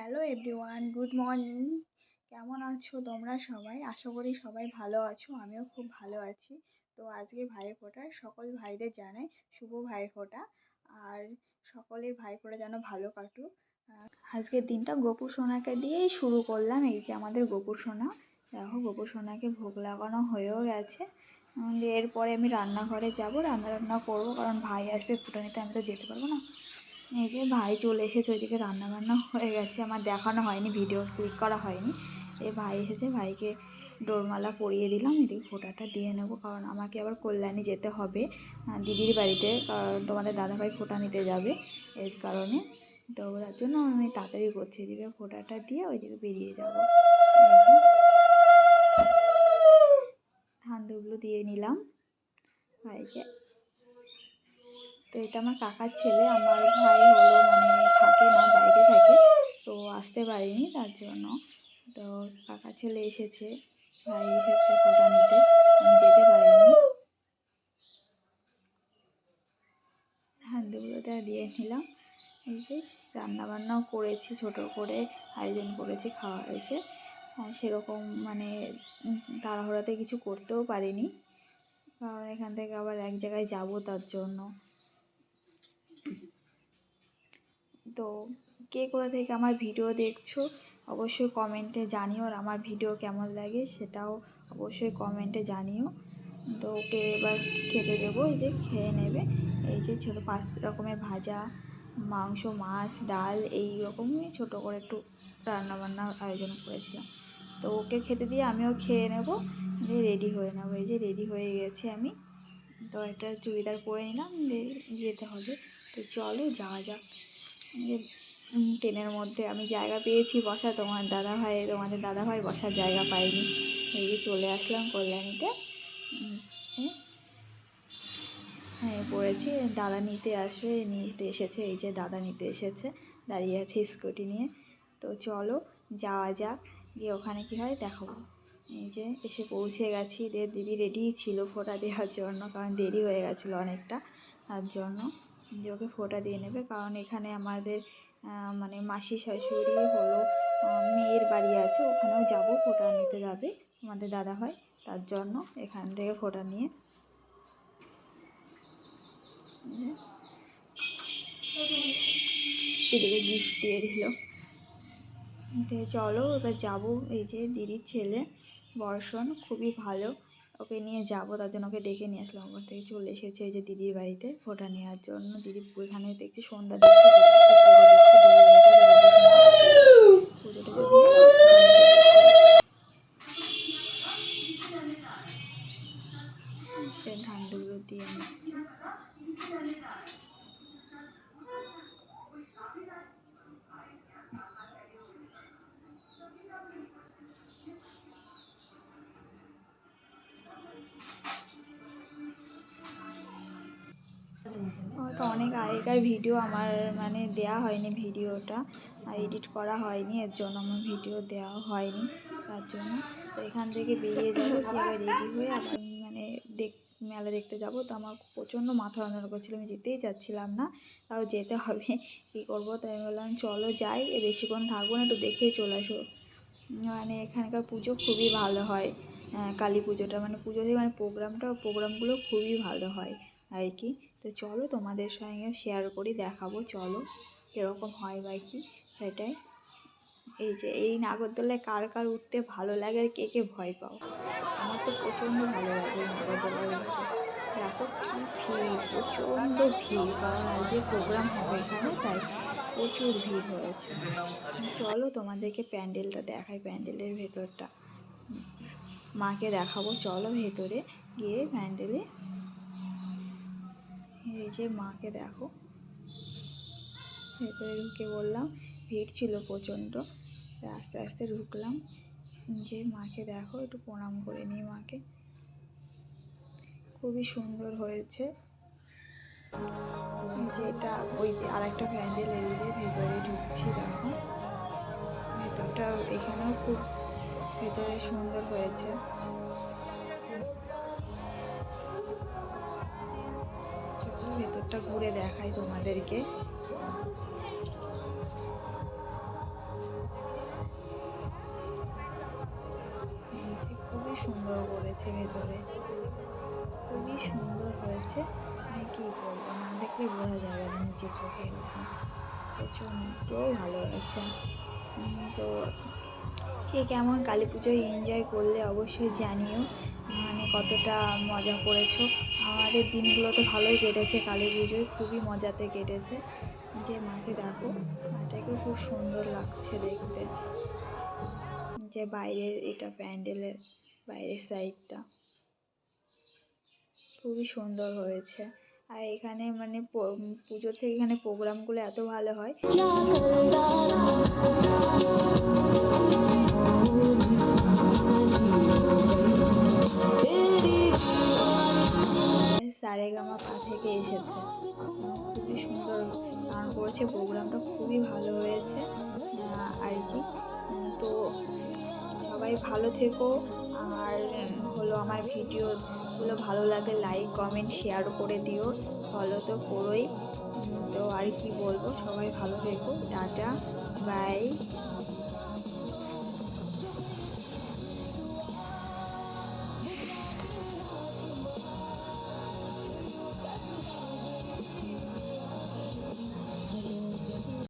Hello everyone, good morning. কেমন আছো তোমরা সবাই? আশা করি সবাই ভালো আছো, আমিও খুব ভালো আছি। তো আজকে ভাইফোঁটা, সকল ভাইদের জানাই শুভ ভাইফোঁটা। আর সকলের ভাইফোঁটা যেন ভালো কাটুক। আজকের দিনটা গোপু সোনাকে দিয়েই শুরু করলাম। এই যে আমাদের গোপু সোনা, দেখো গোপু সোনাকে ভোগ লাগানো হয়েও গেছে। এরপরে আমি রান্নাঘরে যাবো, রান্না করবো, কারণ ভাই আসবে ফোঁটা নিতে, আমি তো যেতে পারবো না। এই যে ভাই চলে এসেছে, ওইদিকে রান্নাবান্না হয়ে গেছে, আমার দেখানো হয়নি, ভিডিও ক্লিক করা হয়নি। এই ভাই এসেছে, ভাইকে ডোরমালা পরিয়ে দিলাম, এদিকে ফোঁটাটা দিয়ে নেবো, কারণ আমাকে আবার কল্যাণী যেতে হবে দিদির বাড়িতে, কারণ তোমাদের দাদাভাই ফোঁটা নিতে যাবে, এর কারণে। তো তার জন্য আমি তাড়াতাড়ি করছি, এদিকে ফোঁটাটা দিয়ে ওইদিকে বেরিয়ে যাবো। ধান দুবলো দিয়ে নিলাম ভাইকে। তো এটা আমার কাকার ছেলে, আমার ভাই হলো থাকে না, বাইরে থাকে, তো আসতে পারিনি তার জন্য। তো কাকার ছেলে এসেছে, ভাই এসেছে ফোঁটা নিতে, আমি যেতে পারিনি। হাঁড়িগুলোতে দিয়ে নিলাম। এই যে রান্নাবান্নাও করেছি, ছোটো করে আয়োজন করেছি খাওয়া এসে, সেরকম তাড়াহুড়োতে কিছু করতেও পারিনি, কারণ এখান থেকে আবার এক জায়গায় যাব, তার জন্য। তো কে কোথা থেকে আমার ভিডিও দেখছো অবশ্যই কমেন্টে জানিও, আর আমার ভিডিও কেমন লাগে সেটাও অবশ্যই কমেন্টে জানিও। তো ওকে এবার খেতে দেবো, এই যে খেয়ে নেবে। এই যে 5 রকমের ভাজা, মাংস, মাছ, ডাল, এই রকমই ছোটো করে একটু রান্নাবান্নার আয়োজন করেছিলাম। তো ওকে খেতে দিয়ে আমিও খেয়ে নেব, দিয়ে রেডি হয়ে নেবো। এই যে রেডি হয়ে গেছি আমি, তো একটা চুড়িদার পরে নিলাম, দিয়ে যেতে হবে। তো চলো যাওয়া যাক। ট্রেনের মধ্যে আমি জায়গা পেয়েছি বসা, তোমাদের দাদাভাই বসার জায়গা পাইনি। এই যে চলে আসলাম কল্যাণীতে, হ্যাঁ পড়েছি। দাদা নিতে আসবে, নিতে এসেছে, এই যে দাদা নিতে এসেছে, দাঁড়িয়ে আছে স্কুটি নিয়ে। তো চলো যাওয়া যাক, গিয়ে ওখানে কী হয় দেখাবো। এই যে এসে পৌঁছে গেছি, দিদি রেডিই ছিল ফোঁটা দেওয়ার জন্য, কারণ দেরি হয়ে গেছিলো অনেকটা, তার জন্য যে ওকে ফোঁটা দিয়ে নেবে। কারণ এখানে আমাদের মাসি শাশুড়ি হলো মেয়ের বাড়ি আছে, ওখানেও যাব, ফোঁটা নিতে যাবে আমাদের দাদাভাই, তার জন্য এখান থেকে ফোঁটা নিয়ে দিদিকে গিফট দিয়ে দিল। চলো এবার যাবো। এই যে দিদির ছেলে বর্ষণ, খুবই ভালো, ওকে নিয়ে যাবো, তার জন্য ওকে ডেকে নিয়ে আসলাম। ওখান থেকে চলে এসেছে এই যে দিদির বাড়িতে ফোঁটা নেওয়ার জন্য। দিদি এখানে দেখছি সন্ধ্যা দিচ্ছে, পুজো টুজো দিয়ে ধানগুলো দিয়ে নিচ্ছে। ওটা অনেক আগেকার ভিডিও, আমার দেয়া হয়নি, ভিডিওটা এডিট করা হয়নি, এর জন্য আমার ভিডিও দেওয়া হয়নি, তার জন্য। তো এখান থেকে বেরিয়ে যাবো, কি আবার রেডি হয়ে আবার মেলা দেখতে যাব। তো আমার প্রচণ্ড মাথা যন্ত্রণা করছিলো, আমি যেতেই চাচ্ছিলাম না, তাও যেতে হবে, কী করবো। তাই আমি বললাম চলো যাই, বেশিক্ষণ থাকবো না, একটু দেখেই চলে আসো। এখানকার পুজো খুবই ভালো হয়, কালী পুজোটা পুজো থেকে প্রোগ্রামগুলো খুবই ভালো হয় আর কি। তো চলো তোমাদের সঙ্গে শেয়ার করি, দেখাবো, চলো কীরকম হয় বা কি সেটাই। এই যে এই নাগরদোলায় কার কার উঠতে ভালো লাগে, আর কে কে ভয় পাও? আমার তো প্রচণ্ড ভালো লাগে এই নাগরদোলায় উঠতে। দেখো কী ভিড়, প্রচণ্ড ভিড়, কারণ আজকে প্রোগ্রাম হবে এখানে, তাই প্রচুর ভিড় হয়েছে। চলো তোমাদেরকে প্যান্ডেলটা দেখাই, প্যান্ডেলের ভেতরটা মাকে দেখাবো, চলো ভেতরে গিয়ে প্যান্ডেলে। এই যে মাকে দেখো, ভেতরে ঢুকে বললাম, ভিড় ছিল প্রচণ্ড, আস্তে আস্তে ঢুকলাম। যে মাকে দেখো, একটু প্রণাম করে নিই মাকে, খুবই সুন্দর হয়েছে। যেটা ওই আর একটা প্যান্ডেল, এই যে ভেতরে ঢুকছি, দেখো ভেতরটা, এখানেও খুব ভেতরে সুন্দর হয়েছে। চলো ভেতরটা ঘুরে দেখাই তোমাদেরকে। সুন্দর করেছে ভেতরে, খুবই সুন্দর হয়েছে। মানে কী বলবো, না দেখলে বোঝা যাবে না নিচের চোখে এরকম, প্রচণ্ড ভালো হয়েছে। তো কে কেমন কালী পুজোয় এনজয় করলে অবশ্যই জানিও, মানে কতটা মজা করেছো। আমাদের দিনগুলো তো ভালোই কেটেছে, কালী পুজোয় খুবই মজাতে কেটেছে। যে মাকে দেখো, মাটাকেও খুব সুন্দর লাগছে দেখতে। যে বাইরের এটা প্যান্ডেলের বাইরের সাইডটা খুবই সুন্দর হয়েছে। আর এখানে মানে পুজোর থেকে এখানে প্রোগ্রামগুলো এত ভালো হয়। সারেগামাপা থেকে এসেছে, খুবই সুন্দর গান করেছে, প্রোগ্রামটা খুবই ভালো হয়েছে আর কি। তো সবাই ভালো থেকো, আর হলো আমার ভিডিওগুলো ভালো লাগলে লাইক কমেন্ট শেয়ার করে দিও, ফলো তো করোই। তো আর কি বলবো, সবাই ভালো থেকো, টাটা, বাই।